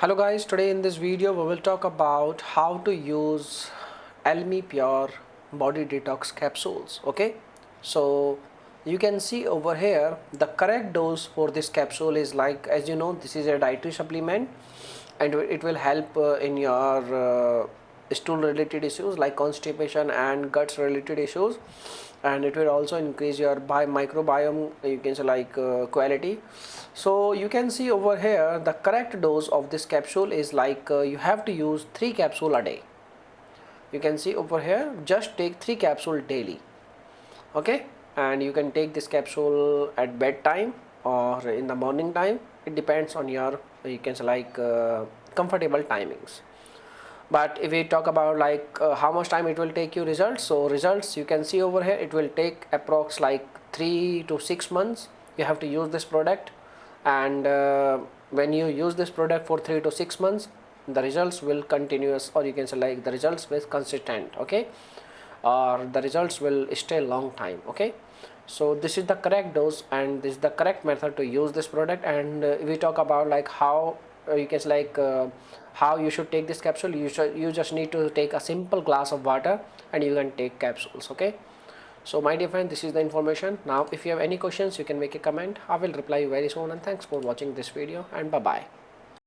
Hello guys, today in this video we will talk about how to use Elimipure body detox capsules. Okay, so you can see over here the correct dose for this capsule is, like, as you know, this is a dietary supplement and it will help in your stool related issues like constipation and guts related issues, and it will also increase your microbiome, you can say, like quality. So you can see over here the correct dose of this capsule is like you have to use 3 capsule a day. You can see over here, just take 3 capsule daily. Okay, and you can take this capsule at bedtime or in the morning time. It depends on your, you can say, like comfortable timings. But if we talk about like how much time it will take you results, so results you can see over here, it will take approx like 3 to 6 months. You have to use this product, and when you use this product for 3 to 6 months, the results will continuous, or you can say like the results will consistent. Okay, or the results will stay long time. Okay, so this is the correct dose and this is the correct method to use this product. And we talk about like how you can say like how you should take this capsule. You just need to take a simple glass of water and you can take capsules. Okay, so my dear friend, this is the information. Now if you have any questions, you can make a comment. I will reply you very soon, and thanks for watching this video, and bye bye.